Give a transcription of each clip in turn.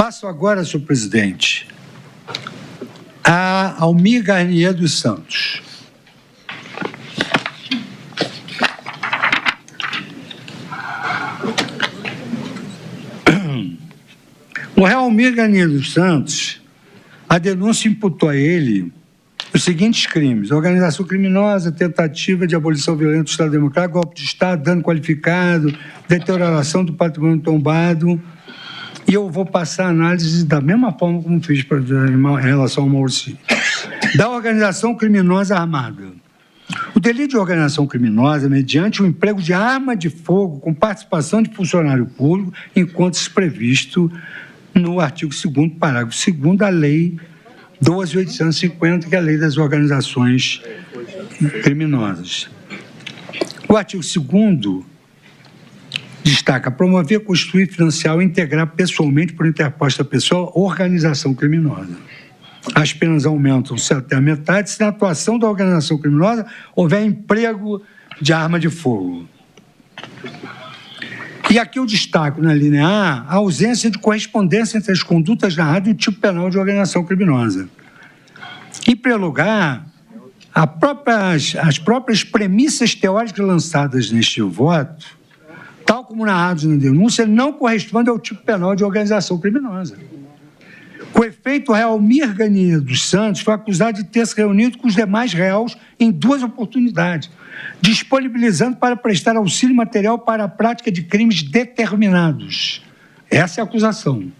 Passo agora, senhor presidente, a Almir Garnier dos Santos. O réu Almir Garnier dos Santos, a denúncia imputou a ele os seguintes crimes: organização criminosa, tentativa de abolição violenta do Estado Democrático, golpe de Estado, dano qualificado, deterioração do patrimônio tombado. E eu vou passar a análise da mesma forma como fiz em relação ao Maurício. Da organização criminosa armada. O delito de organização criminosa, mediante o emprego de arma de fogo com participação de funcionário público, enquanto previsto no artigo 2º, parágrafo 2º da Lei 12.850, que é a Lei das Organizações Criminosas. O artigo 2º destaca: promover, constituir, financiar ou integrar pessoalmente por interposta pessoa organização criminosa. As penas aumentam-se até a metade se na atuação da organização criminosa houver emprego de arma de fogo. E aqui eu destaco, na linha A, a ausência de correspondência entre as condutas narradas e o tipo penal de organização criminosa. Em primeiro lugar, as próprias premissas teóricas lançadas neste voto, tal como narrados na denúncia, não correspondem ao tipo penal de organização criminosa. Com efeito, o réu Almir Garnier dos Santos foi acusado de ter se reunido com os demais réus em 2 oportunidades, disponibilizando para prestar auxílio material para a prática de crimes determinados. Essa é a acusação.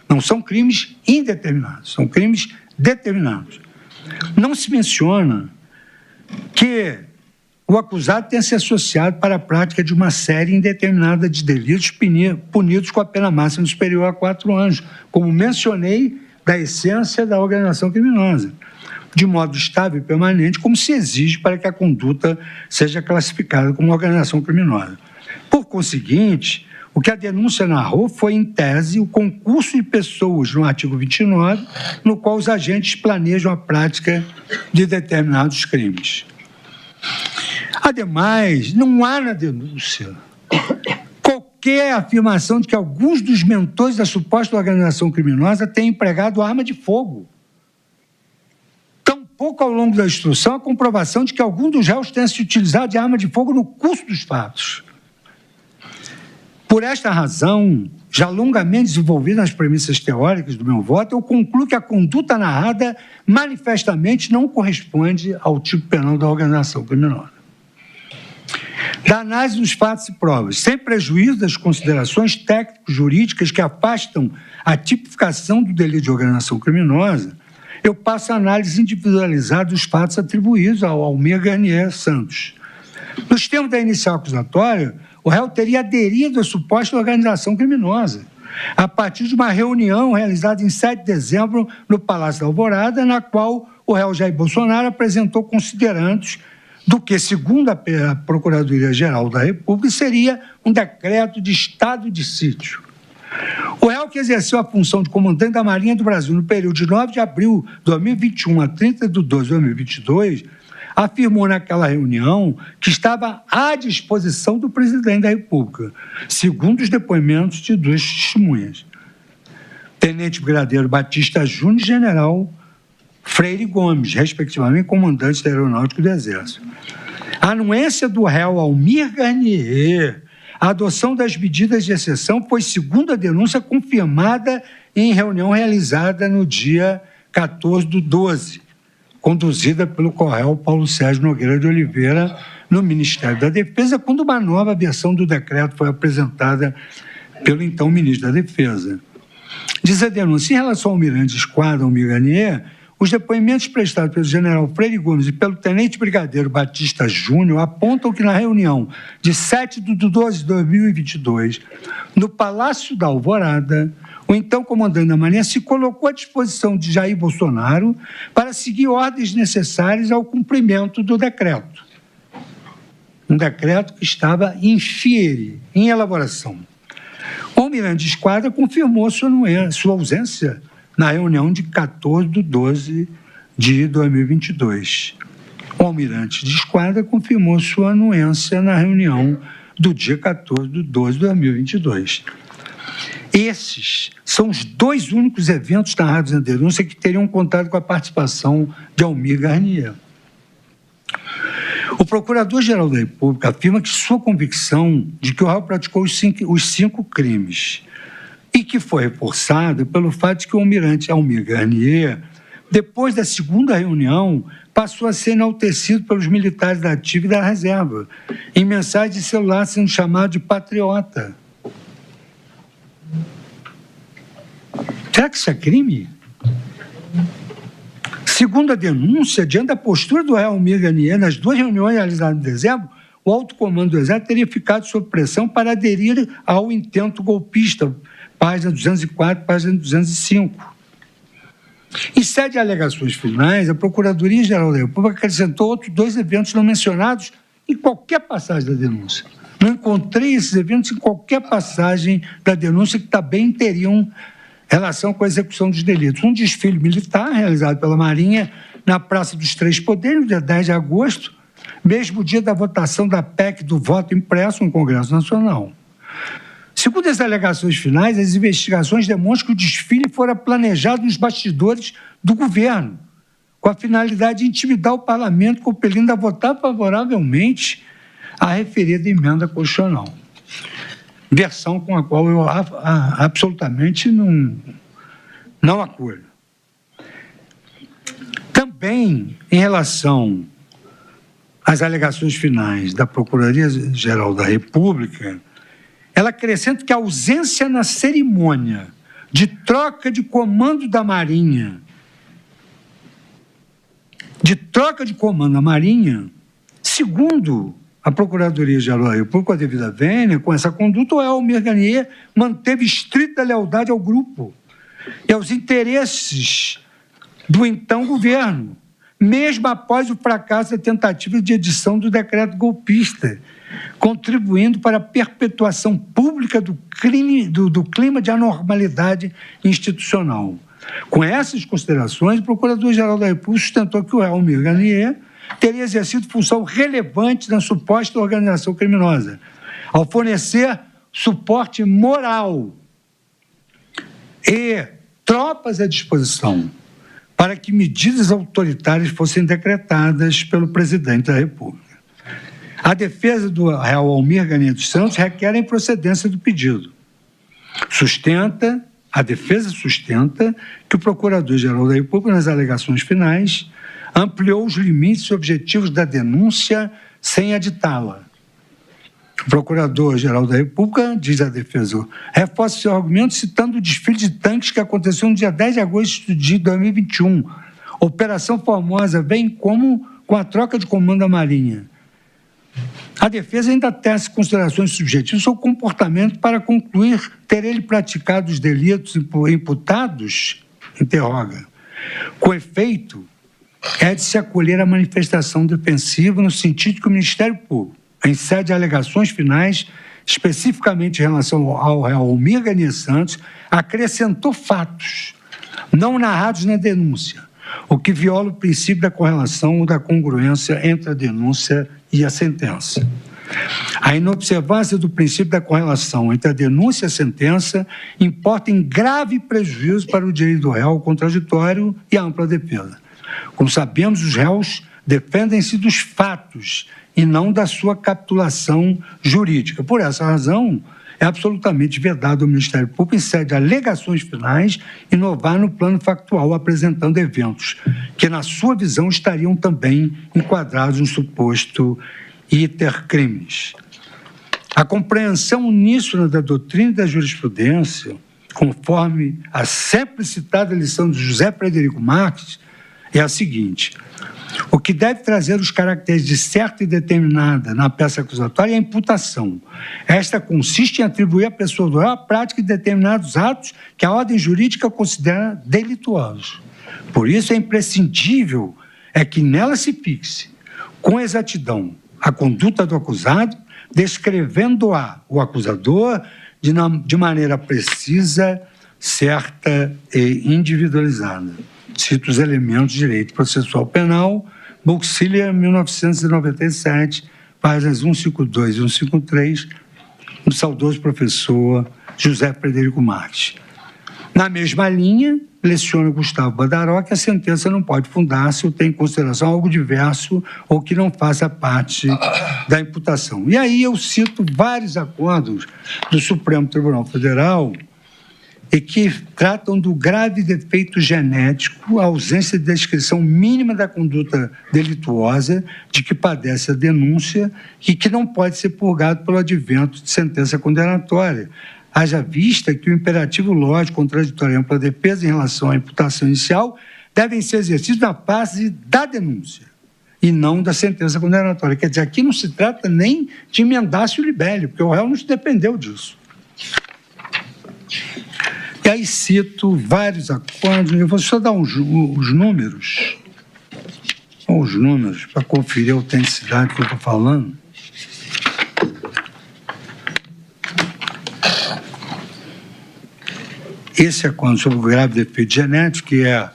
Não são crimes indeterminados, são crimes determinados. Não se menciona que o acusado tenha se associado para a prática de uma série indeterminada de delitos punidos com a pena máxima superior a 4 anos, como mencionei, da essência da organização criminosa, de modo estável e permanente, como se exige para que a conduta seja classificada como organização criminosa. Por conseguinte, o que a denúncia narrou foi, em tese, o concurso de pessoas no artigo 29, no qual os agentes planejam a prática de determinados crimes. Ademais, não há na denúncia qualquer afirmação de que alguns dos mentores da suposta organização criminosa tenham empregado arma de fogo. Tampouco, ao longo da instrução, a comprovação de que algum dos réus tenha se utilizado de arma de fogo no curso dos fatos. Por esta razão, já longamente desenvolvida nas premissas teóricas do meu voto, eu concluo que a conduta narrada manifestamente não corresponde ao tipo penal da organização criminosa. Da análise dos fatos e provas, sem prejuízo das considerações técnico-jurídicas que afastam a tipificação do delito de organização criminosa, eu passo a análise individualizada dos fatos atribuídos ao Almir Garnier Santos. Nos termos da inicial acusatória, o réu teria aderido à suposta organização criminosa, a partir de uma reunião realizada em 7 de dezembro no Palácio da Alvorada, na qual o réu Jair Bolsonaro apresentou considerandos do que, segundo a Procuradoria-Geral da República, seria um decreto de estado de sítio. O réu, que exerceu a função de comandante da Marinha do Brasil no período de 9 de abril de 2021 a 30 de 12 de 2022, afirmou naquela reunião que estava à disposição do presidente da República, segundo os depoimentos de 2 testemunhas: Tenente Brigadeiro Batista Júnior e General Freire Gomes, respectivamente comandantes da Aeronáutica do Exército. A anuência do réu Almir Garnier, a adoção das medidas de exceção foi, segundo a denúncia, confirmada em reunião realizada no dia 14 de 12, conduzida pelo coronel Paulo Sérgio Nogueira de Oliveira, no Ministério da Defesa, quando uma nova versão do decreto foi apresentada pelo então ministro da Defesa. Diz a denúncia: em relação ao almirante de esquadra Almir Garnier, os depoimentos prestados pelo general Freire Gomes e pelo tenente brigadeiro Batista Júnior apontam que na reunião de 7 de 12 de 2022, no Palácio da Alvorada, o então comandante da Marinha se colocou à disposição de Jair Bolsonaro para seguir ordens necessárias ao cumprimento do decreto. Um decreto que estava em elaboração. O almirante de esquadra confirmou sua ausência na reunião de 14 de 12 de 2022. O almirante de esquadra confirmou sua anuência na reunião do dia 14 de 12 de 2022. Esses são os 2 únicos eventos narrados na denúncia que teriam contado com a participação de Almir Garnier. O Procurador-Geral da República afirma que sua convicção de que o réu praticou os 5 crimes e que foi reforçada pelo fato de que o almirante Almir Garnier, depois da segunda reunião, passou a ser enaltecido pelos militares da ativa e da reserva, em mensagem de celular sendo chamado de patriota. Será que isso é crime? Segundo a denúncia, diante da postura do réu Almir Garnier nas 2 reuniões realizadas em dezembro, o alto comando do Exército teria ficado sob pressão para aderir ao intento golpista, página 204, página 205. Em sede de alegações finais, a Procuradoria-Geral da República acrescentou outros 2 eventos não mencionados em qualquer passagem da denúncia. Não encontrei esses eventos em qualquer passagem da denúncia que também teriam relação com a execução dos delitos. Um desfile militar realizado pela Marinha na Praça dos Três Poderes, no dia 10 de agosto, mesmo dia da votação da PEC do voto impresso no Congresso Nacional. Segundo as alegações finais, as investigações demonstram que o desfile fora planejado nos bastidores do governo, com a finalidade de intimidar o parlamento, compelindo a votar favoravelmente a referida emenda constitucional. Versão com a qual eu absolutamente não acolho. Também, em relação às alegações finais da Procuradoria-Geral da República, ela acrescenta que a ausência na cerimônia de troca de comando da Marinha, segundo a Procuradoria-Geral da República, com a devida vênia, com essa conduta, o Almir Garnier manteve estrita lealdade ao grupo e aos interesses do então governo, mesmo após o fracasso da tentativa de edição do decreto golpista, contribuindo para a perpetuação pública do clima de anormalidade institucional. Com essas considerações, o Procurador-Geral da República sustentou que o Almir Garnier teria exercido função relevante na suposta organização criminosa, ao fornecer suporte moral e tropas à disposição para que medidas autoritárias fossem decretadas pelo presidente da República. A defesa do réu Almir Garnier dos Santos requer a improcedência do pedido. A defesa sustenta que o Procurador-Geral da República, nas alegações finais, ampliou os limites e objetivos da denúncia sem editá-la. O Procurador-Geral da República, diz a defesa, reforça seu argumento citando o desfile de tanques que aconteceu no dia 10 de agosto de 2021. Operação Formosa, bem como com a troca de comando da Marinha. A defesa ainda tece considerações subjetivas sobre o comportamento para concluir ter ele praticado os delitos imputados, interroga. Com efeito, é de se acolher a manifestação defensiva no sentido que o Ministério Público, em sede de alegações finais, especificamente em relação ao réu Almir Garnier Santos, acrescentou fatos não narrados na denúncia, o que viola o princípio da correlação ou da congruência entre a denúncia e a sentença. A inobservância do princípio da correlação entre a denúncia e a sentença importa em grave prejuízo para o direito do réu ao contraditório e à ampla defesa. Como sabemos, os réus defendem-se dos fatos e não da sua capitulação jurídica. Por essa razão, é absolutamente vedado ao Ministério Público, em sede de alegações finais, inovar no plano factual, apresentando eventos que, na sua visão, estariam também enquadrados no suposto iter-crimes. A compreensão uníssona da doutrina e da jurisprudência, conforme a sempre citada lição de José Frederico Marques, é a seguinte: o que deve trazer os caracteres de certa e determinada na peça acusatória é a imputação. Esta consiste em atribuir à pessoa do réu a prática de determinados atos que a ordem jurídica considera delituosos. Por isso é imprescindível que nela se fixe, com exatidão, a conduta do acusado, descrevendo-a o acusador de maneira precisa, certa e individualizada. Cito os elementos de direito processual penal, Buxília, 1997, páginas 152 e 153, do saudoso professor José Frederico Marques. Na mesma linha, leciona Gustavo Badaró que a sentença não pode fundar-se ou ter em consideração algo diverso ou que não faça parte da imputação. E aí eu cito vários acordos do Supremo Tribunal Federal e que tratam do grave defeito genético, a ausência de descrição mínima da conduta delituosa de que padece a denúncia e que não pode ser purgado pelo advento de sentença condenatória. Haja vista que o imperativo lógico contraditório e ampla defesa em relação à imputação inicial devem ser exercidos na fase da denúncia e não da sentença condenatória. Quer dizer, aqui não se trata nem de emendar-se libelli, porque o réu não se dependeu disso. E aí cito vários acordos, eu vou só dar os números, para conferir a autenticidade que eu estou falando. Esse acordo sobre o grave defeito genético, que é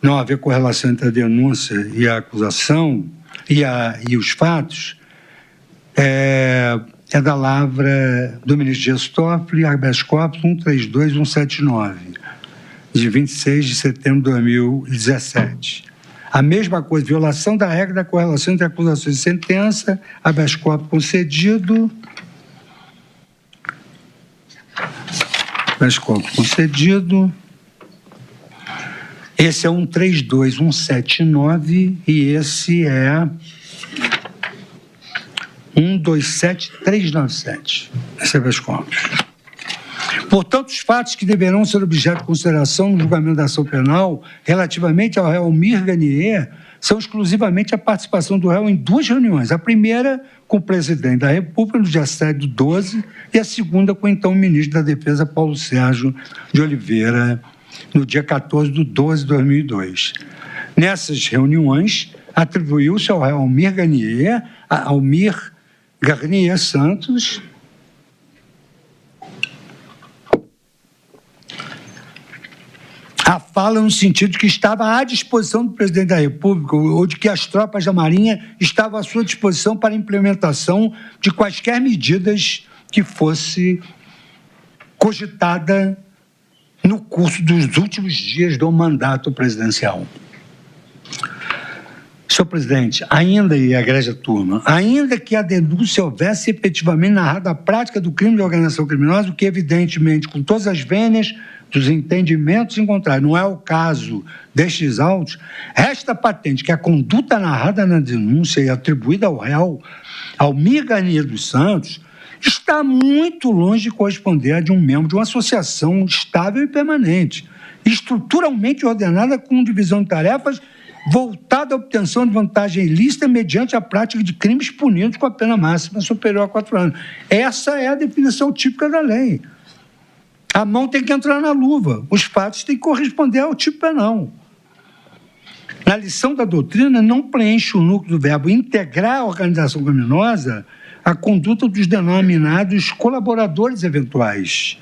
não haver correlação entre a denúncia e a acusação e os fatos, é da lavra do ministro Dias Toffoli, habeas corpus 132179, de 26 de setembro de 2017. A mesma coisa, violação da regra da correlação entre acusações e sentença, habeas corpus concedido, habeas corpus concedido. Esse é 132179 e esse é 127397, esse é habeas corpus. Portanto, os fatos que deverão ser objeto de consideração no julgamento da ação penal relativamente ao réu Almir Ganier são exclusivamente a participação do réu em duas reuniões. A primeira com o presidente da República no dia 7/12 e a segunda com o então ministro da Defesa Paulo Sérgio de Oliveira no dia 14/12 de 2002. Nessas reuniões, atribuiu-se ao réu Almir Garnier Santos a fala no sentido de que estava à disposição do presidente da República ou de que as tropas da Marinha estavam à sua disposição para a implementação de quaisquer medidas que fosse cogitada no curso dos últimos dias do mandato presidencial. Senhor presidente, ainda, e a egrégia turma, ainda que a denúncia houvesse efetivamente narrado a prática do crime de organização criminosa, o que evidentemente, com todas as vênias dos entendimentos encontrados, não é o caso destes autos, resta patente que a conduta narrada na denúncia e atribuída ao réu Almir Garnier dos Santos está muito longe de corresponder a de um membro de uma associação estável e permanente, estruturalmente ordenada com divisão de tarefas voltada à obtenção de vantagem ilícita mediante a prática de crimes punidos com a pena máxima superior a 4 anos. Essa é a definição típica da lei. A mão tem que entrar na luva, os fatos têm que corresponder ao tipo penal. Na lição da doutrina, não preenche o núcleo do verbo integrar a organização criminosa a conduta dos denominados colaboradores eventuais,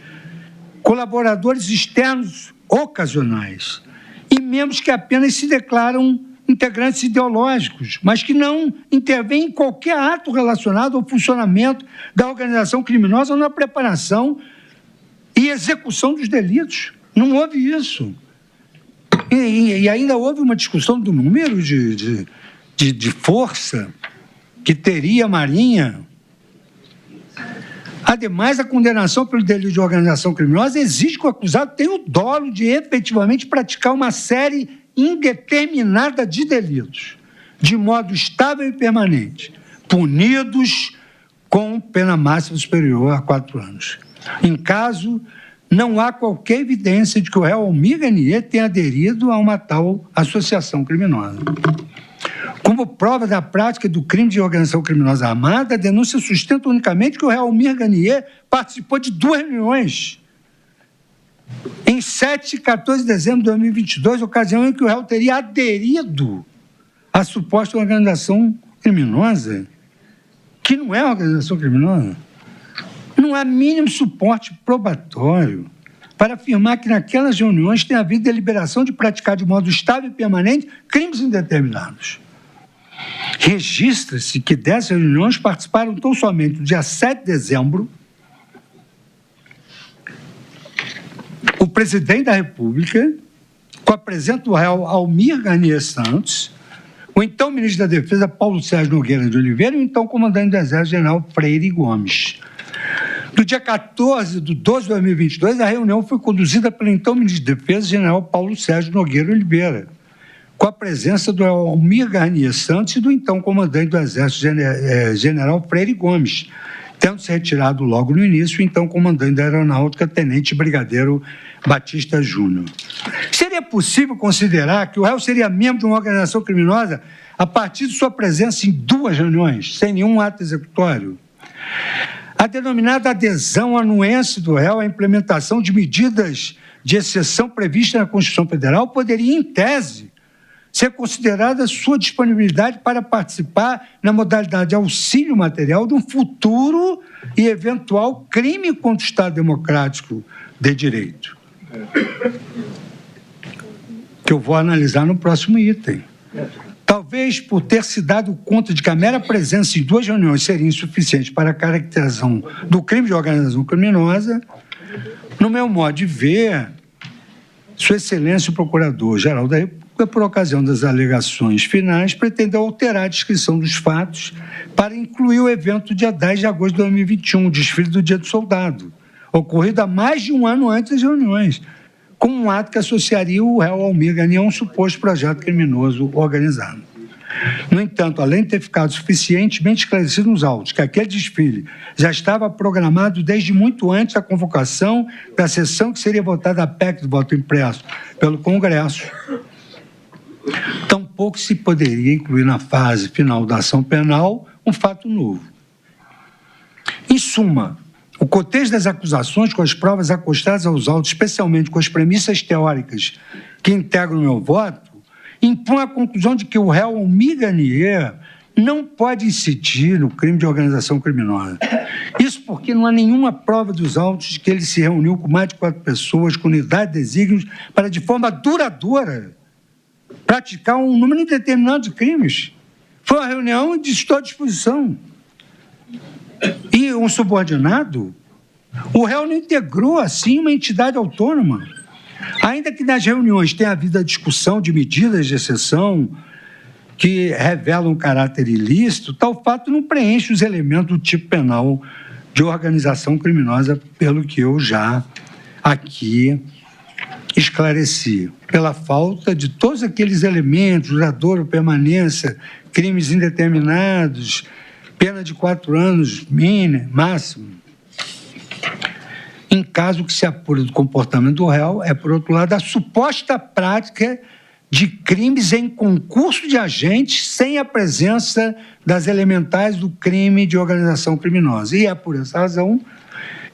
colaboradores externos ocasionais e membros que apenas se declaram integrantes ideológicos, mas que não intervêm em qualquer ato relacionado ao funcionamento da organização criminosa ou na preparação e execução dos delitos. Não houve isso. E ainda houve uma discussão do número de força que teria a Marinha. Ademais, a condenação pelo delito de organização criminosa exige que o acusado tenha o dolo de efetivamente praticar uma série indeterminada de delitos, de modo estável e permanente, punidos com pena máxima superior a 4 anos. Em caso, não há qualquer evidência de que o réu Almir Garnier tenha aderido a uma tal associação criminosa. Como prova da prática do crime de organização criminosa armada, a denúncia sustenta unicamente que o réu Almir Garnier participou de 2 reuniões em 7 e 14 de dezembro de 2022, ocasião em que o réu teria aderido à suposta organização criminosa, que não é organização criminosa. Não há mínimo suporte probatório para afirmar que naquelas reuniões tem havido deliberação de praticar de modo estável e permanente crimes indeterminados. Registra-se que dessas reuniões participaram tão somente no dia 7 de dezembro o presidente da República, com a presença do réu Almir Garnier Santos, o então ministro da Defesa, Paulo Sérgio Nogueira de Oliveira, e o então comandante do Exército, general Freire Gomes. No dia 14 de 12 de 2022, a reunião foi conduzida pelo então ministro da Defesa, general Paulo Sérgio Nogueira de Oliveira, com a presença do Almir Garnier Santos e do então comandante do Exército, general Freire Gomes, tendo se retirado logo no início o então comandante da Aeronáutica, tenente brigadeiro Batista Júnior. Seria possível considerar que o réu seria membro de uma organização criminosa a partir de sua presença em 2 reuniões, sem nenhum ato executório? A denominada adesão anuense do réu à implementação de medidas de exceção previstas na Constituição Federal poderia, em tese, ser considerada sua disponibilidade para participar na modalidade auxílio material de um futuro e eventual crime contra o Estado Democrático de Direito, que eu vou analisar no próximo item. Talvez por ter se dado conta de que a mera presença em 2 reuniões seria insuficiente para a caracterização do crime de organização criminosa, no meu modo de ver, Sua Excelência o Procurador-Geral da República, por ocasião das alegações finais, pretendeu alterar a descrição dos fatos para incluir o evento do dia 10 de agosto de 2021, o desfile do Dia do Soldado, ocorrido há mais de 1 ano antes das reuniões, como um ato que associaria o réu Almir Garnier a um suposto projeto criminoso organizado. No entanto, além de ter ficado suficientemente esclarecido nos autos que aquele desfile já estava programado desde muito antes da convocação da sessão que seria votada a PEC do voto impresso pelo Congresso, tampouco se poderia incluir na fase final da ação penal um fato novo. Em suma, o cotejo das acusações com as provas acostadas aos autos, especialmente com as premissas teóricas que integram o meu voto, impõe a conclusão de que o réu Almir Garnier não pode incidir no crime de organização criminosa. Isso porque não há nenhuma prova dos autos de que ele se reuniu com mais de 4 pessoas, com unidade de desígnios, para, de forma duradoura, praticar um número indeterminado de crimes. Foi uma reunião de estou à disposição. E um subordinado, o réu não integrou, assim, uma entidade autônoma. Ainda que nas reuniões tenha havido a discussão de medidas de exceção que revelam caráter ilícito, tal fato não preenche os elementos do tipo penal de organização criminosa, pelo que eu já aqui esclareci. Pela falta de todos aqueles elementos, duradouro, permanência, crimes indeterminados, pena de 4 anos, mínimo, máximo. Em caso que se apure do comportamento do réu, é, por outro lado, a suposta prática de crimes em concurso de agentes sem a presença das elementares do crime de organização criminosa. E é por essa razão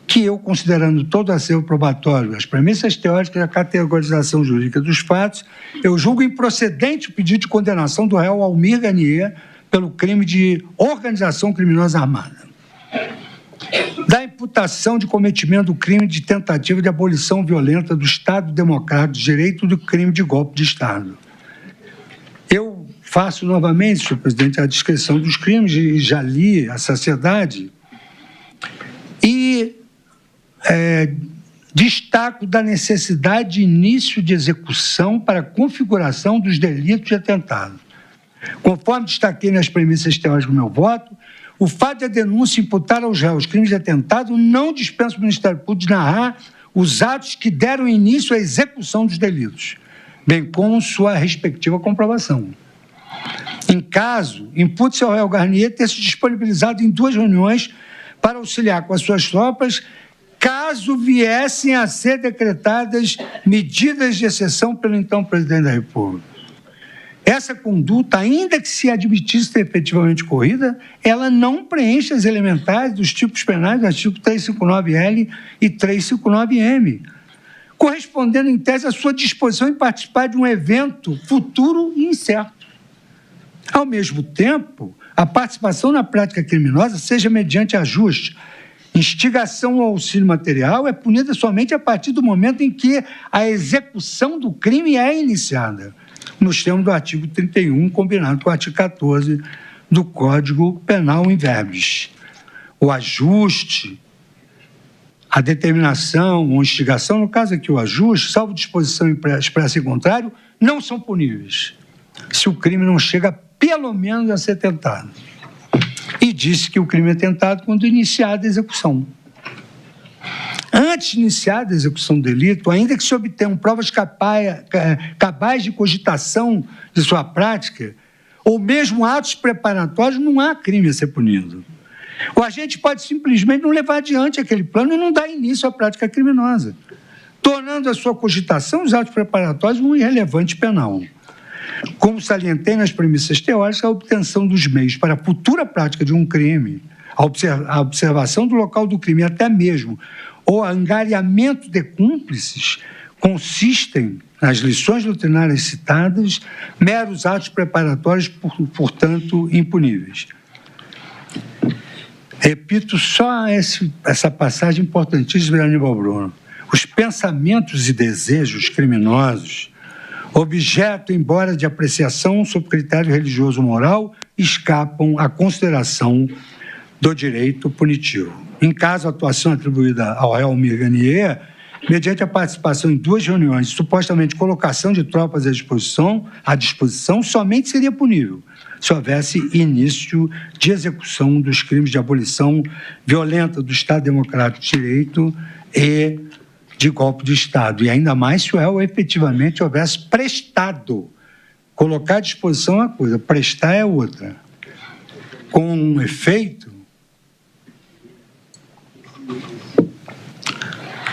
que eu, considerando todo o acervo probatório, as premissas teóricas e a categorização jurídica dos fatos, eu julgo improcedente o pedido de condenação do réu Almir Garnier pelo crime de organização criminosa armada. Da imputação de cometimento do crime de tentativa de abolição violenta do Estado Democrático de Direito do crime de golpe de Estado. Eu faço novamente, senhor presidente, a descrição dos crimes, e já li à saciedade, e destaco da necessidade de início de execução para a configuração dos delitos de atentado. Conforme destaquei nas premissas teóricas do meu voto, o fato de a denúncia imputar aos réus crimes de atentado não dispensa o Ministério Público de narrar os atos que deram início à execução dos delitos, bem como sua respectiva comprovação. Em caso, impute-se ao réu Garnier ter se disponibilizado em 2 reuniões para auxiliar com as suas tropas, caso viessem a ser decretadas medidas de exceção pelo então presidente da República. Essa conduta, ainda que se admitisse ter efetivamente ocorrida, ela não preenche as elementares dos tipos penais do artigo 359L e 359M, correspondendo, em tese, à sua disposição em participar de um evento futuro e incerto. Ao mesmo tempo, a participação na prática criminosa, seja mediante ajuste, instigação ou auxílio material, é punida somente a partir do momento em que a execução do crime é iniciada, nos termos do artigo 31, combinado com o artigo 14 do Código Penal in verbis. O ajuste, a determinação ou instigação, no caso aqui o ajuste, salvo disposição expressa em contrário, não são puníveis, se o crime não chega pelo menos a ser tentado. E disse que o crime é tentado quando iniciada a execução. Antes de iniciada a execução do delito, ainda que se obtenham provas cabais de cogitação de sua prática, ou mesmo atos preparatórios, não há crime a ser punido. O agente pode simplesmente não levar adiante aquele plano e não dar início à prática criminosa, tornando a sua cogitação, os atos preparatórios, um irrelevante penal. Como salientei nas premissas teóricas, a obtenção dos meios para a futura prática de um crime, a observação do local do crime, até mesmo o angariamento de cúmplices, consistem, nas lições doutrinárias citadas, meros atos preparatórios, portanto, impuníveis. Repito só essa passagem importantíssima de Aníbal Bruno. Os pensamentos e desejos criminosos, objeto, embora de apreciação sob critério religioso ou moral, escapam à consideração do direito punitivo. Em caso, a atuação atribuída ao réu Almir Garnier, mediante a participação em 2 reuniões, supostamente colocação de tropas à disposição, somente seria punível se houvesse início de execução dos crimes de abolição violenta do Estado Democrático de Direito e de golpe de Estado, e ainda mais se o réu efetivamente houvesse prestado. Colocar à disposição é uma coisa, prestar é outra. Com um efeito,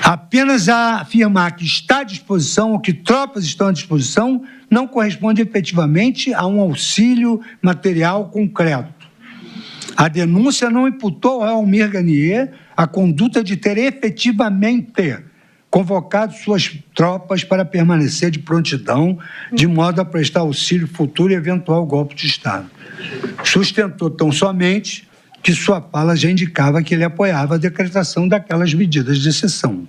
apenas a afirmar que está à disposição ou que tropas estão à disposição não corresponde efetivamente a um auxílio material concreto. A denúncia não imputou ao réu Almir Garnier a conduta de ter efetivamente convocado suas tropas para permanecer de prontidão, de modo a prestar auxílio futuro e eventual golpe de Estado. Sustentou tão somente que sua fala já indicava que ele apoiava a decretação daquelas medidas de exceção.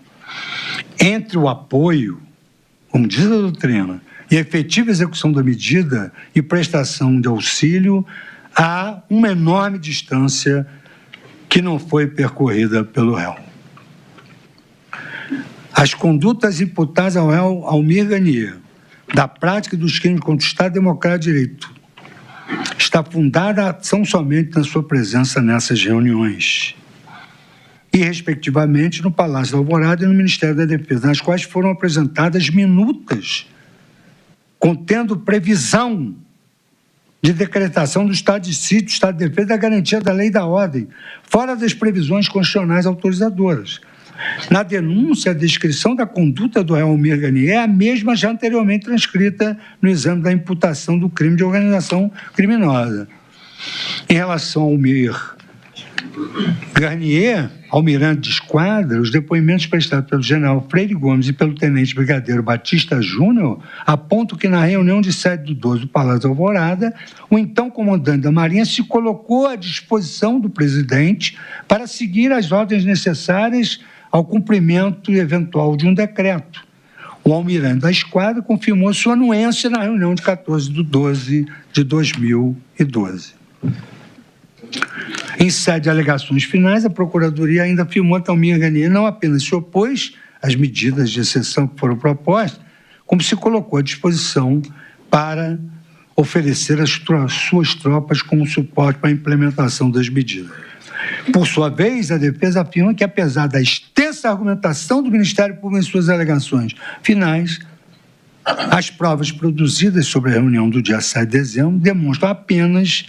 Entre o apoio, como diz a doutrina, e a efetiva execução da medida e prestação de auxílio, há uma enorme distância que não foi percorrida pelo réu. As condutas imputadas ao réu Almir Garnier, da prática dos crimes contra o Estado Democrático de Direito, está fundada a ação somente na sua presença nessas reuniões, e, respectivamente, no Palácio da Alvorada e no Ministério da Defesa, nas quais foram apresentadas minutas contendo previsão de decretação do estado de sítio, estado de defesa e da garantia da lei e da ordem, fora das previsões constitucionais autorizadoras. Na denúncia, a descrição da conduta do réu Almir Garnier é a mesma já anteriormente transcrita no exame da imputação do crime de organização criminosa. Em relação ao Almir Garnier, almirante de esquadra, os depoimentos prestados pelo general Freire Gomes e pelo tenente brigadeiro Batista Júnior apontam que na reunião de 7/12 do Palácio da Alvorada, o então comandante da Marinha se colocou à disposição do presidente para seguir as ordens necessárias ao cumprimento eventual de um decreto. O almirante da esquadra confirmou sua anuência na reunião de 14/12 de 2012. Em sede de alegações finais, a Procuradoria ainda afirmou que Almir Garnier não apenas se opôs às medidas de exceção que foram propostas, como se colocou à disposição para oferecer as suas tropas como suporte para a implementação das medidas. Por sua vez, a defesa afirma que, apesar da extensa argumentação do Ministério Público em suas alegações finais, as provas produzidas sobre a reunião do dia 7 de dezembro demonstram apenas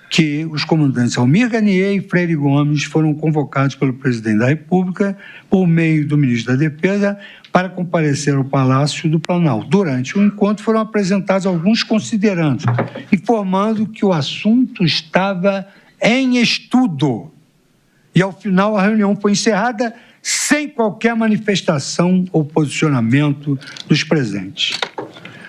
que os comandantes Almir Garnier e Freire Gomes foram convocados pelo presidente da República por meio do ministro da Defesa para comparecer ao Palácio do Planalto. Durante o encontro foram apresentados alguns considerandos, informando que o assunto estava em estudo. E, ao final, a reunião foi encerrada sem qualquer manifestação ou posicionamento dos presentes.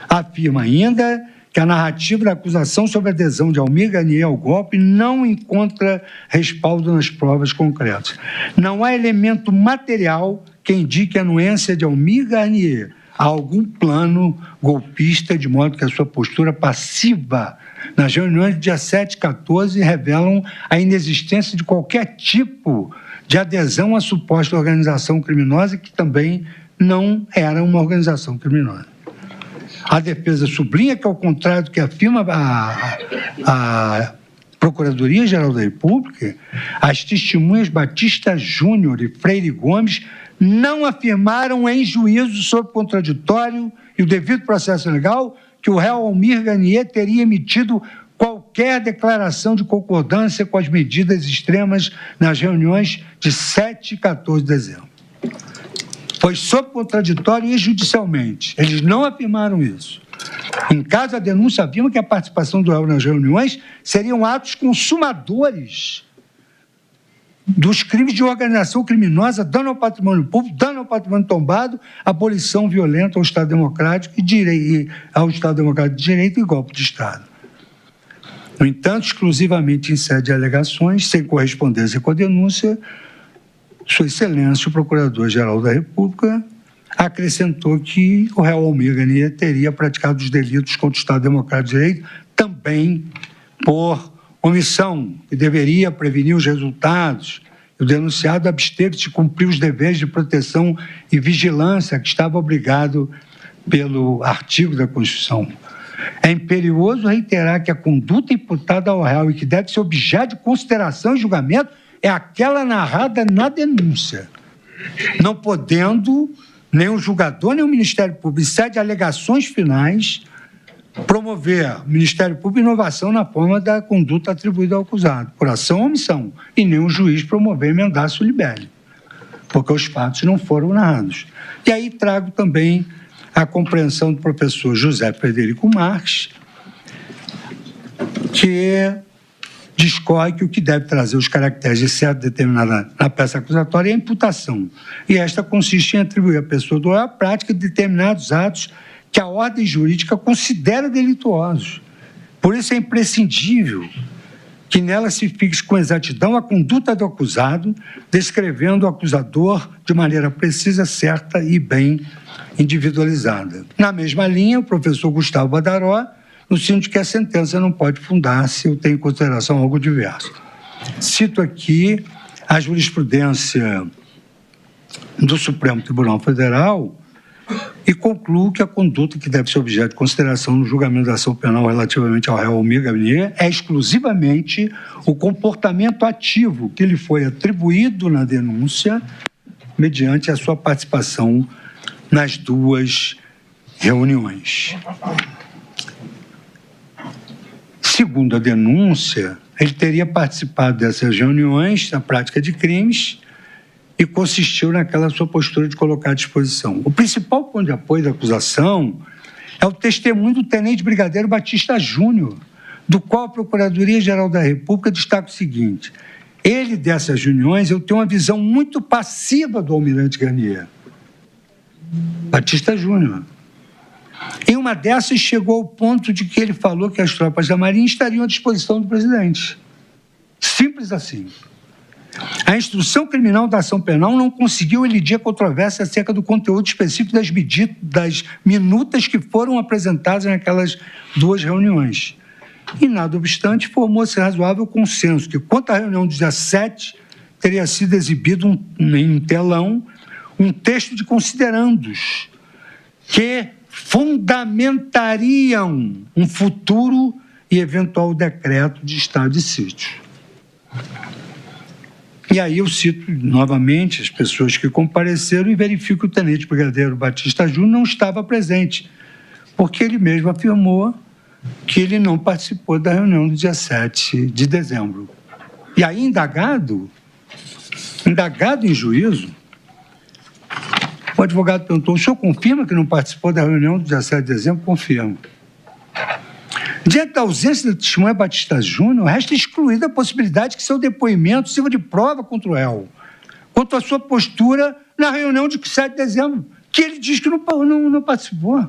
Afirma ainda que a narrativa da acusação sobre a adesão de Almir Garnier ao golpe não encontra respaldo nas provas concretas. Não há elemento material que indique a anuência de Almir Garnier a algum plano golpista, de modo que a sua postura passiva nas reuniões do dia 7 e 14 revelam a inexistência de qualquer tipo de adesão à suposta organização criminosa, que também não era uma organização criminosa. A defesa sublinha que, ao contrário do que afirma a Procuradoria-Geral da República, as testemunhas Batista Júnior e Freire Gomes não afirmaram em juízo sob contraditório e o devido processo legal que o réu Almir Garnier teria emitido qualquer declaração de concordância com as medidas extremas nas reuniões de 7 e 14 de dezembro. Foi sob contraditório e judicialmente. Eles não afirmaram isso. Em caso, a denúncia afirma que a participação do réu nas reuniões seriam atos consumadores dos crimes de organização criminosa, dano ao patrimônio público, dano ao patrimônio tombado, abolição violenta ao Estado Democrático ao Estado Democrático de Direito e golpe de Estado. No entanto, exclusivamente em sede de alegações, sem correspondência com a denúncia, Sua Excelência, o Procurador-Geral da República, acrescentou que o réu Almir Garnier teria praticado os delitos contra o Estado Democrático de Direito também por omissão, que deveria prevenir os resultados. O denunciado absteve-se de cumprir os deveres de proteção e vigilância que estava obrigado pelo artigo da Constituição. É imperioso reiterar que a conduta imputada ao réu e que deve ser objeto de consideração e julgamento é aquela narrada na denúncia, não podendo nem o julgador nem o Ministério Público, em sede de alegações finais, promover o Ministério Público inovação na forma da conduta atribuída ao acusado, por ação ou omissão, e nem o juiz promover emendaço libere, porque os fatos não foram narrados. E aí trago também a compreensão do professor José Frederico Marques, que discorre que o que deve trazer os caracteres de certo determinada na peça acusatória é a imputação. E esta consiste em atribuir à pessoa do réu a prática de determinados atos que a ordem jurídica considera delituosos. Por isso é imprescindível que nela se fixe com exatidão a conduta do acusado, descrevendo o acusador de maneira precisa, certa e bem individualizada. Na mesma linha, o professor Gustavo Badaró, no sentido de que a sentença não pode fundar-se ou ter em consideração algo diverso. Cito aqui a jurisprudência do Supremo Tribunal Federal e concluo que a conduta que deve ser objeto de consideração no julgamento da ação penal relativamente ao réu Almir Garnier é exclusivamente o comportamento ativo que lhe foi atribuído na denúncia mediante a sua participação nas duas reuniões. Segundo a denúncia, ele teria participado dessas reuniões na prática de crimes e consistiu naquela sua postura de colocar à disposição. O principal ponto de apoio da acusação é o testemunho do tenente brigadeiro Batista Júnior, do qual a Procuradoria-Geral da República destaca o seguinte: ele, dessas reuniões, eu tenho uma visão muito passiva do almirante Garnier. Batista Júnior. Em uma dessas, chegou ao ponto de que ele falou que as tropas da Marinha estariam à disposição do presidente. Simples assim. A instrução criminal da ação penal não conseguiu elidir a controvérsia acerca do conteúdo específico das minutas que foram apresentadas naquelas duas reuniões. E, nada obstante, formou-se razoável consenso que, quanto à reunião do dia 7, teria sido exibido em telão um texto de considerandos que fundamentariam um futuro e eventual decreto de estado de sítio. E aí eu cito novamente as pessoas que compareceram e verifico que o tenente brigadeiro Batista Júnior não estava presente, porque ele mesmo afirmou que ele não participou da reunião do dia 7 de dezembro. E aí, indagado em juízo, o advogado perguntou: o senhor confirma que não participou da reunião do dia 7 de dezembro? Confirmo. Diante da ausência da testemunha Batista Júnior, resta excluída a possibilidade que seu depoimento sirva de prova contra o réu, quanto à sua postura na reunião de 7 de dezembro, que ele diz que não participou.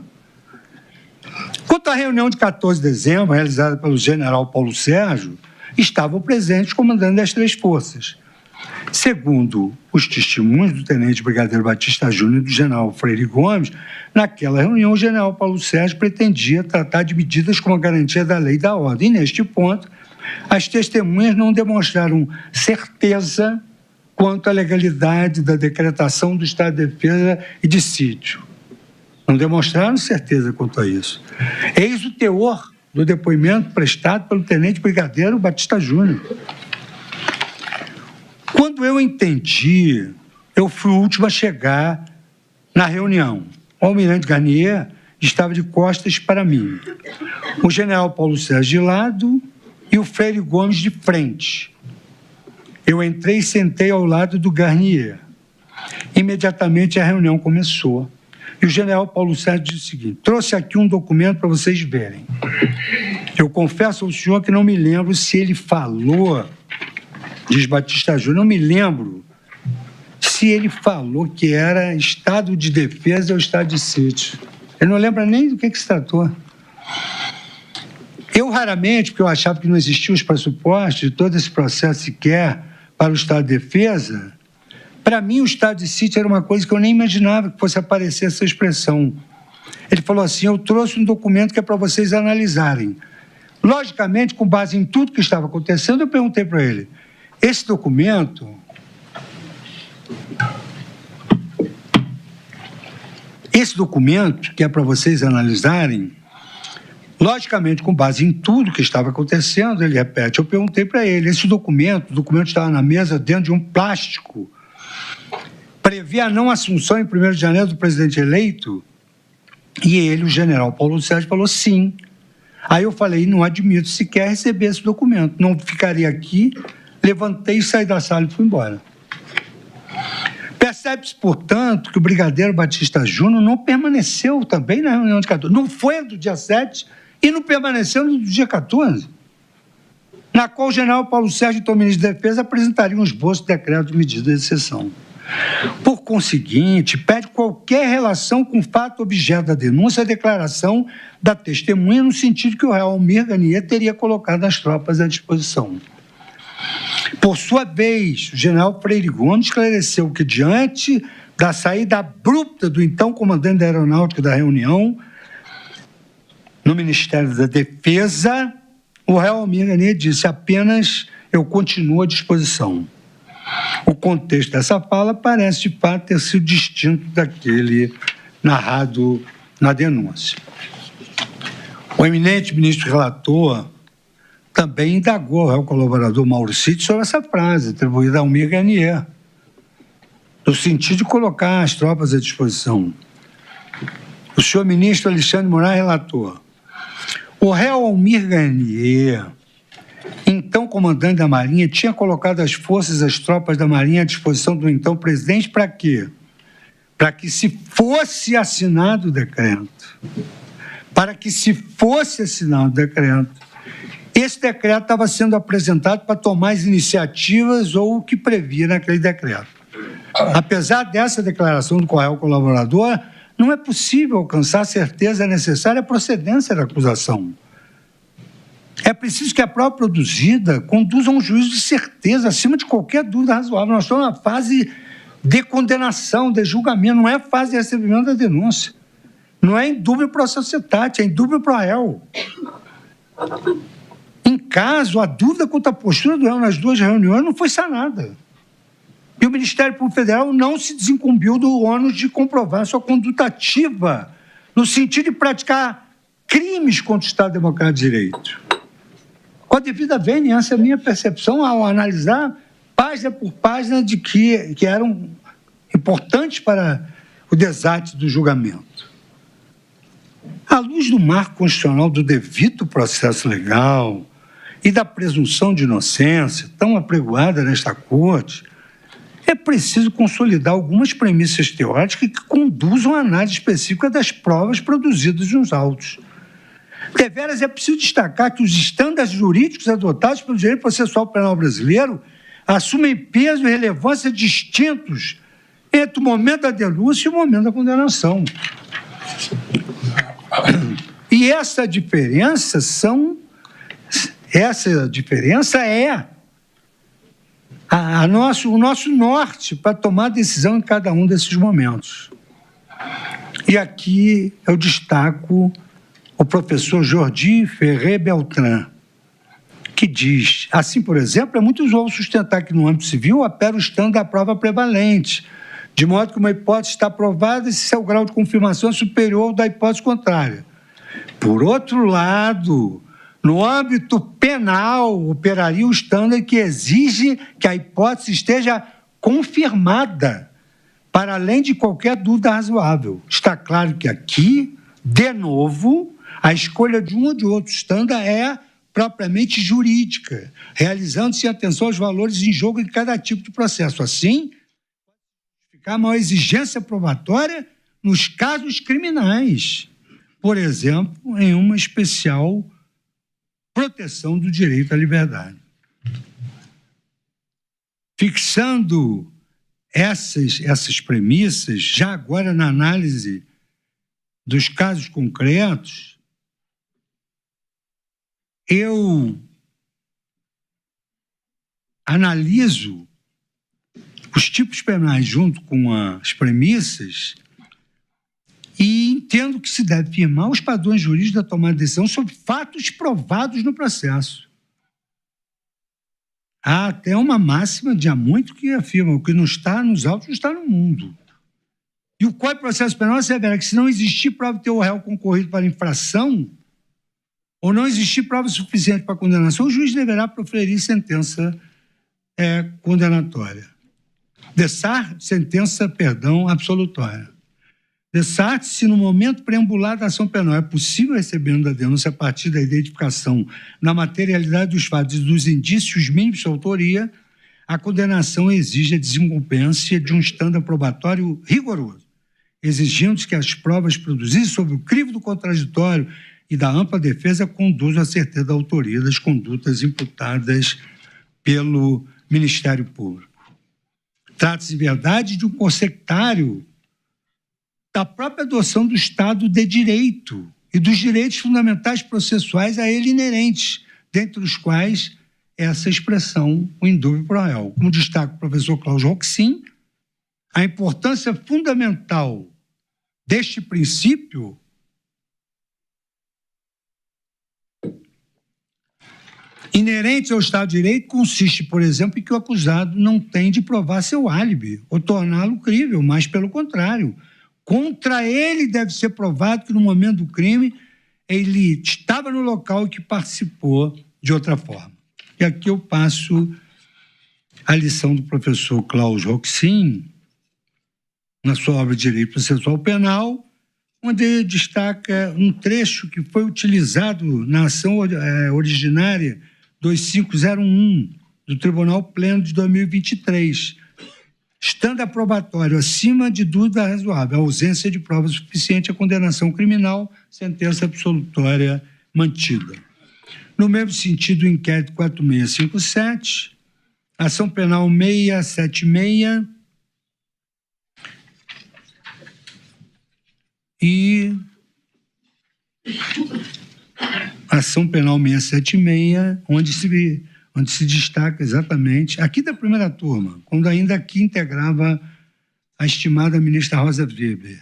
Quanto à reunião de 14 de dezembro, realizada pelo general Paulo Sérgio, estavam presentes comandantes das três forças. Segundo os testemunhos do tenente brigadeiro Batista Júnior e do general Freire Gomes, naquela reunião o general Paulo Sérgio pretendia tratar de medidas como a garantia da lei e da ordem. E, neste ponto, as testemunhas não demonstraram certeza quanto à legalidade da decretação do estado de defesa e de sítio. Não demonstraram certeza quanto a isso. Eis o teor do depoimento prestado pelo tenente brigadeiro Batista Júnior. Quando eu entendi, eu fui o último a chegar na reunião. O almirante Garnier estava de costas para mim. O general Paulo Sérgio de lado e o Freire Gomes de frente. Eu entrei e sentei ao lado do Garnier. Imediatamente a reunião começou. E o general Paulo Sérgio disse o seguinte: trouxe aqui um documento para vocês verem. Eu confesso ao senhor que não me lembro se ele falou, diz Batista Júnior, não me lembro se ele falou que era estado de defesa ou estado de sítio. Ele não lembra nem do que se tratou. Eu raramente, porque eu achava que não existiam os pressupostos de todo esse processo sequer para o estado de defesa, para mim o estado de sítio era uma coisa que eu nem imaginava que fosse aparecer essa expressão. Ele falou assim: eu trouxe um documento que é para vocês analisarem. Logicamente, com base em tudo que estava acontecendo, eu perguntei para ele: esse documento que é para vocês analisarem, logicamente, com base em tudo que estava acontecendo, ele repete, eu perguntei para ele, o documento estava na mesa dentro de um plástico, previa a não assunção em 1º de janeiro do presidente eleito, e ele, o general Paulo Sérgio, falou sim. Aí eu falei, não admito sequer receber esse documento, não ficaria aqui, levantei, saí da sala e fui embora. Percebe-se, portanto, que o brigadeiro Batista Júnior não permaneceu também na reunião de 14, não foi a do dia 7 e não permaneceu no dia 14, na qual o general Paulo Sérgio, então ministro da Defesa, apresentaria um esboço de decreto de medida de exceção. Por conseguinte, pede qualquer relação com o fato objeto da denúncia a declaração da testemunha no sentido que o réu Almir Garnier teria colocado as tropas à disposição. Por sua vez, o general Freire Gomes esclareceu que, diante da saída abrupta do então comandante da aeronáutica da reunião no Ministério da Defesa, o réu Almir Garnier disse apenas: eu continuo à disposição. O contexto dessa fala parece, de fato, ter sido distinto daquele narrado na denúncia. O eminente ministro relator também indagou ao colaborador Mauro Cid sobre essa frase, atribuída a Almir Garnier, no sentido de colocar as tropas à disposição. O senhor ministro Alexandre Moraes relator: o réu Almir Garnier, então comandante da Marinha, tinha colocado as forças, as tropas da Marinha à disposição do então presidente para quê? Para que se fosse assinado o decreto. Para que se fosse assinado o decreto. Esse decreto estava sendo apresentado para tomar as iniciativas ou o que previa naquele decreto. Apesar dessa declaração do réu colaborador, não é possível alcançar a certeza necessária à procedência da acusação. É preciso que a prova produzida conduza a um juízo de certeza, acima de qualquer dúvida razoável. Nós estamos na fase de condenação, de julgamento, não é a fase de recebimento da denúncia. Não é em dúvida para a sociedade, é em dúvida para o réu. Em caso, a dúvida quanto à postura do réu nas duas reuniões não foi sanada. E o Ministério Público Federal não se desincumbiu do ônus de comprovar sua conduta ativa, no sentido de praticar crimes contra o Estado Democrático de Direito. Com a devida veniência, a minha percepção ao analisar página por página de que eram importantes para o desate do julgamento. À luz do marco constitucional do devido processo legal e da presunção de inocência tão apregoada nesta Corte, é preciso consolidar algumas premissas teóricas que conduzam à análise específica das provas produzidas nos autos. Deveras é preciso destacar que os estándares jurídicos adotados pelo direito processual penal brasileiro assumem peso e relevância distintos entre o momento da denúncia e o momento da condenação. E essa diferença é o nosso norte para tomar decisão em cada um desses momentos. E aqui eu destaco o professor Jordi Ferrer Beltrán, que diz, assim, por exemplo, é muito usual sustentar que no âmbito civil opera o estándar da prova prevalente, de modo que uma hipótese está provada se seu grau de confirmação é superior ao da hipótese contrária. Por outro lado, no âmbito penal, operaria o estándar que exige que a hipótese esteja confirmada, para além de qualquer dúvida razoável. Está claro que aqui, de novo, a escolha de um ou de outro estándar é propriamente jurídica, realizando-se atenção aos valores em jogo em cada tipo de processo. Assim, ficar uma exigência probatória nos casos criminais, por exemplo, em uma especial proteção do direito à liberdade. Fixando essas premissas, já agora na análise dos casos concretos, eu analiso os tipos penais junto com as premissas e entendo que se deve firmar os padrões jurídicos da tomada de decisão sobre fatos provados no processo. Há até uma máxima de há muito que afirma: o que não está nos autos não está no mundo. E o Código de Processo Penal assevera que, se não existir prova de ter o réu concorrido para infração, ou não existir prova suficiente para condenação, o juiz deverá proferir sentença condenatória. Sentença absolutória. Dessarte-se, no momento preambular da ação penal, é possível, recebendo a denúncia a partir da identificação na materialidade dos fatos e dos indícios mínimos de sua autoria, a condenação exige a desincumbência de um estándar probatório rigoroso, exigindo que as provas produzidas sobre o crivo do contraditório e da ampla defesa conduzam à certeza da autoria das condutas imputadas pelo Ministério Público. Trata-se de verdade de um consectário da própria adoção do Estado de Direito e dos direitos fundamentais processuais a ele inerentes, dentre os quais essa expressão, o indúbio pro réu. Como destaca o professor Klaus Roxin, a importância fundamental deste princípio inerente ao Estado de Direito consiste, por exemplo, em que o acusado não tem de provar seu álibi ou torná-lo crível, mas, pelo contrário, contra ele deve ser provado que, no momento do crime, ele estava no local e que participou de outra forma. E aqui eu passo a lição do professor Klaus Roxin, na sua obra de Direito Processual Penal, onde ele destaca um trecho que foi utilizado na ação originária 2501 do Tribunal Pleno de 2023, estando probatório acima de dúvida razoável, a ausência de prova suficiente, a condenação criminal, sentença absolutória mantida. No mesmo sentido, o inquérito 4657, ação penal 676 e ação penal 676, onde se destaca exatamente, aqui da primeira turma, quando ainda aqui integrava a estimada ministra Rosa Weber.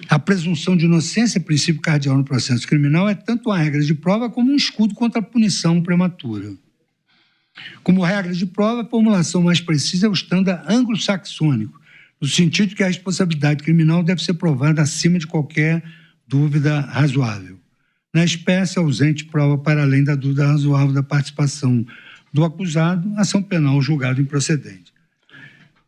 A presunção de inocência, princípio cardeal no processo criminal, é tanto uma regra de prova como um escudo contra a punição prematura. Como regra de prova, a formulação mais precisa é o estándar anglo-saxônico, no sentido que a responsabilidade criminal deve ser provada acima de qualquer dúvida razoável. Na espécie, ausente prova para além da dúvida razoável da participação do acusado, ação penal julgada improcedente.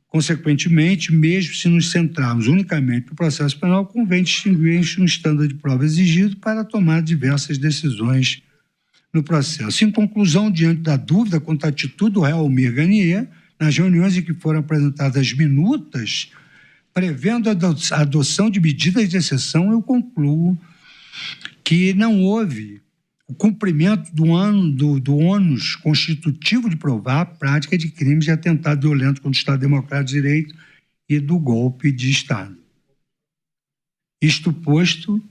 Consequentemente, mesmo se nos centrarmos unicamente no processo penal, convém distinguir entre um estándar de prova exigido para tomar diversas decisões no processo. Em conclusão, diante da dúvida quanto à atitude do réu Almir Ganier, nas reuniões em que foram apresentadas as minutas, prevendo a adoção de medidas de exceção, eu concluo que não houve o cumprimento do ônus constitutivo de provar a prática de crimes de atentado violento contra o Estado Democrático de Direito e do golpe de Estado. Isto posto,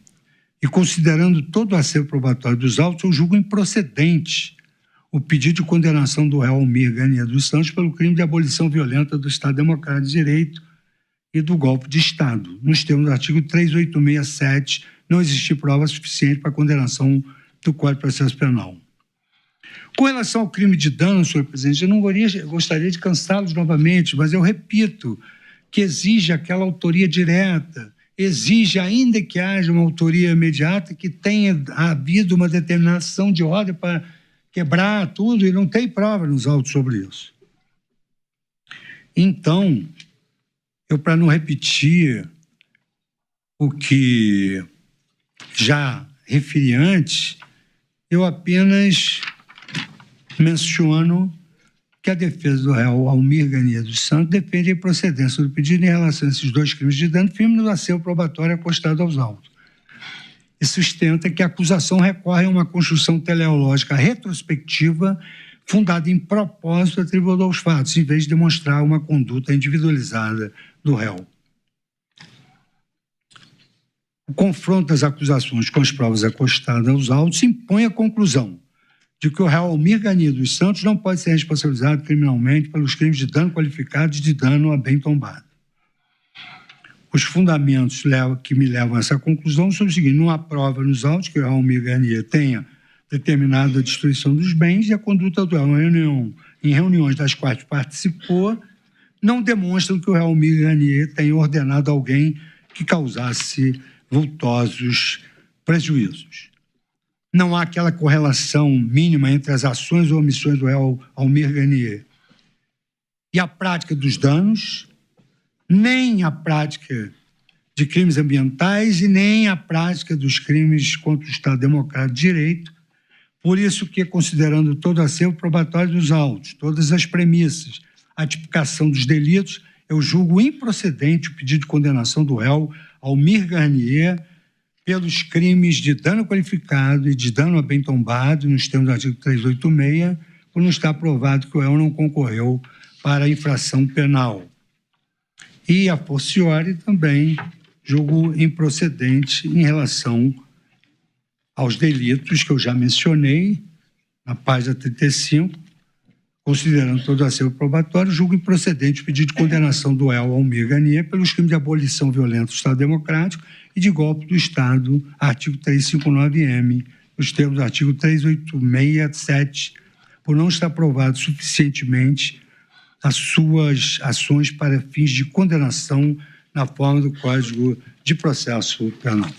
e considerando todo o acervo probatório dos autos, eu julgo improcedente o pedido de condenação do réu Almir Ganier dos Santos pelo crime de abolição violenta do Estado Democrático de Direito e do golpe de Estado. Nos termos do artigo 3867, não existir prova suficiente para a condenação do Código de Processo Penal. Com relação ao crime de dano, senhor presidente, eu não gostaria de cansá-los novamente, mas eu repito que exige aquela autoria direta, exige, ainda que haja uma autoria imediata, que tenha havido uma determinação de ordem para quebrar tudo, e não tem prova nos autos sobre isso. Então, eu, para não repetir o que já referi antes, eu apenas menciono que a defesa do réu Almir Garnier dos Santos defende a procedência do pedido em relação a esses dois crimes de dano firme no acervo probatório acostado aos autos. E sustenta que a acusação recorre a uma construção teleológica retrospectiva fundada em propósito atribuído aos fatos, em vez de demonstrar uma conduta individualizada do réu. O confronto das acusações com as provas acostadas aos autos impõe a conclusão de que o réu Almir Garnier dos Santos não pode ser responsabilizado criminalmente pelos crimes de dano qualificado e de dano a bem tombado. Os fundamentos que me levam a essa conclusão são os seguintes: não há prova nos autos que o réu Almir Garnier tenha determinado a destruição dos bens, e a conduta do réu em reuniões das quais participou não demonstram que o réu Almir Garnier tenha ordenado alguém que causasse vultosos prejuízos. Não há aquela correlação mínima entre as ações ou omissões do réu Almir Garnier e a prática dos danos, nem a prática de crimes ambientais e nem a prática dos crimes contra o Estado Democrático de Direito. Por isso que, considerando todo o acervo probatório dos autos, todas as premissas, a tipificação dos delitos, eu julgo improcedente o pedido de condenação do réu Almir Garnier pelos crimes de dano qualificado e de dano a bem tombado, nos termos do artigo 386, por não estar provado que o réu não concorreu para a infração penal. E, a fortiori, também julgo improcedente em relação aos delitos que eu já mencionei, na página 35, considerando todo o acervo probatório, julgo improcedente o pedido de condenação do réu Almir Garnier pelos crimes de abolição violenta do Estado Democrático e de golpe do Estado, artigo 359-M, nos termos do artigo 386-7, por não estar provado suficientemente as suas ações para fins de condenação na forma do Código de Processo Penal.